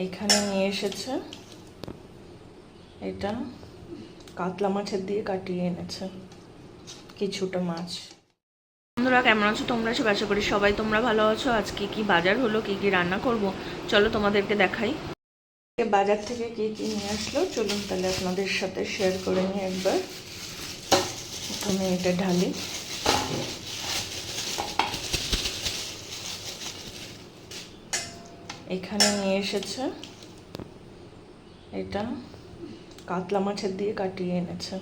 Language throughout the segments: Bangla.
এখানে নিয়ে এসেছে, এটা কাতলা মাছের দিয়ে কাটিয়ে এনেছে কিছুটা মাছ। বন্ধুরা কেমন আছো তোমরা? সব আশা করি সবাই তোমরা ভালো আছো। আজকে কি বাজার হলো, কি কি রান্না করব চলো তোমাদেরকে দেখাই। বাজার থেকে কি কি নিয়ে আসলো চলুন তাহলে আপনাদের সাথে শেয়ার করে নিই একবার। প্রথমে এটা ঢালি। এখানে নিয়ে এসেছে, এটা কাতলা মাছের দিয়ে কাটিয়ে এনেছে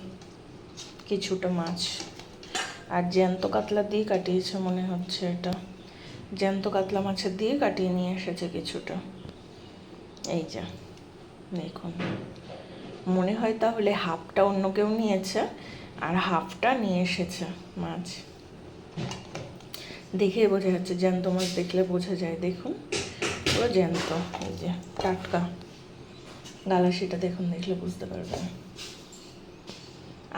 কিছুটা মাছ, আর জ্যান্ত কাতলা দিয়ে কাটিয়েছে মনে হচ্ছে। এটা জ্যান্ত কাতলা মাছের দিয়ে কাটিয়ে নিয়ে এসেছে কিছুটা। এই যে দেখুন, মনে হয় তাহলে হাফটা অন্য কেউ নিয়েছে আর হাফটা নিয়ে এসেছে মাছ। দেখে বোঝা যাচ্ছে, জ্যান্ত মাছ দেখলে বোঝা যায়। দেখুন পুরো জ্যান্ত, এই যে টাটকা গালাশিটা দেখুন, দেখলে বুঝতে পারবেন।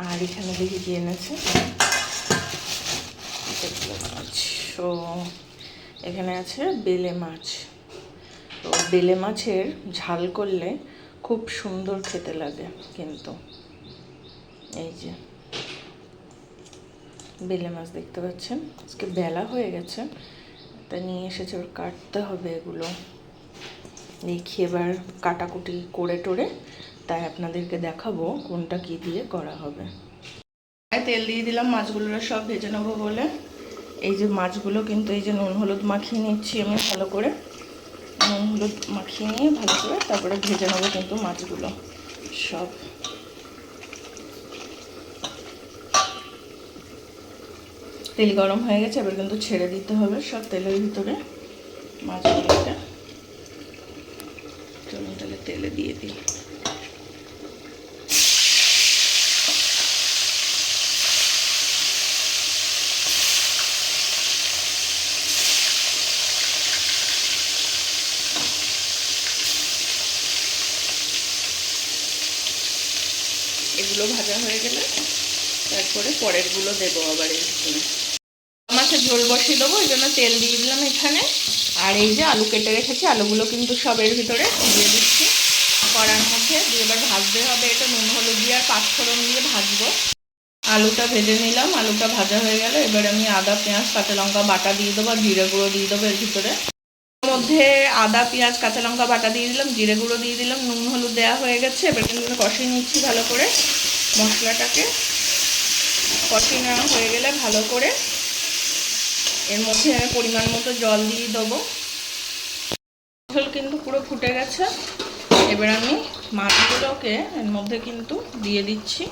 আর এখানে দেখি কি এনেছে মাছ। তো এখানে আছে বেলে মাছ। তো বেলে মাছের ঝাল করলে খুব সুন্দর খেতে লাগে কিন্তু। এই যে বেলে মাছ দেখতে পাচ্ছেন, আজকে বেলা হয়ে গেছে, তা নিয়ে এসেছে, ওর কাটতে হবে এগুলো। দেখি এবার কাটাকুটি করে টোরে তাই আপনাদেরকে দেখাবো কোনটা কি দিয়ে করা হবে। তেল দিয়ে দিলাম মাছগুলো সব ভেজে নেবো বলে। এই যে মাছগুলো কিন্তু এই যে নুন হলুদ মাখিয়ে নিচ্ছি আমি ভালো করে। নুন হলুদ মাখিয়ে নিয়ে ভালো করে তারপরে ভেজে নেবো কিন্তু মাছগুলো সব। তেল গরম হয়ে গেছে, এবার কিন্তু ছেড়ে দিতে হবে সব তেলের ভিতরে মাছগুলোকে। চলুন তাহলে তেলে দিয়ে দিই। এগুলো ভাজা হয়ে গেলে তারপরে পরেরগুলো দেবো আবার এই ভিতরে। মাছের ঝোল বসিয়ে দেবো, এই জন্য তেল দিয়ে দিলাম এখানে। আর এই যে আলু কেটে রেখেছি, আলুগুলো কিন্তু সব এর ভিতরে দিয়ে দিচ্ছি কড়ার মধ্যে দিয়ে। এবার ভাজতে হবে এটা নুন হলুদ দিয়ে আর পাঁচফোড়ন দিয়ে ভাজবো। আলুটা ভেজে নিলাম, আলুটা ভাজা হয়ে গেল। এবার আমি আদা পেঁয়াজ কাঁচা লঙ্কা বাটা দিয়ে দেবো, জিরে গুঁড়ো দিয়ে দেবো এর ভিতরে। এর মধ্যে আদা পেঁয়াজ কাঁচা লঙ্কা বাটা দিয়ে দিলাম, জিরে গুঁড়ো দিয়ে দিলাম, নুন হলুদ দেওয়া হয়ে গেছে। এবার কিন্তু কষিয়ে নিচ্ছি ভালো করে মশলাটাকে। কষিয়ে নেওয়া হয়ে গেলে ভালো করে এর মধ্যে আমি পরিমাণ মতো জল দিয়ে দেবো। ঝোল কিন্তু পুরো ফুটে গেছে। এবার আমি মাছগুলোকে এর মধ্যে কিন্তু দিয়ে দিচ্ছি,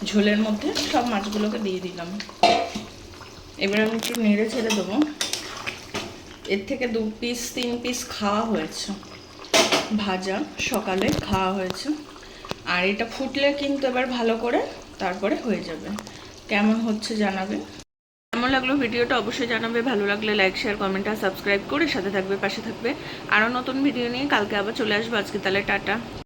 ঝোলের মধ্যে সব মাছগুলোকে দিয়ে দিলাম। এবার আমি একটু নেড়ে ছেড়ে দেবো। এর থেকে 2 পিস 3 পিস খাওয়া হয়েছে, ভাজা সকালে খাওয়া হয়েছে। আর এটা ফুটলে কিন্তু এবার ভালো করে তারপরে হয়ে যাবে। কেমন হচ্ছে জানাবে। কেমন লাগলো ভিডিওটা অবশ্যই জানাবে। ভালো লাগলে লাইক শেয়ার কমেন্ট আর সাবস্ক্রাইব করে সাথে থাকবে, পাশে থাকবে। আরও নতুন ভিডিও নিয়ে কালকে আবার চলে আসবো। আজকে তাহলে টাটা।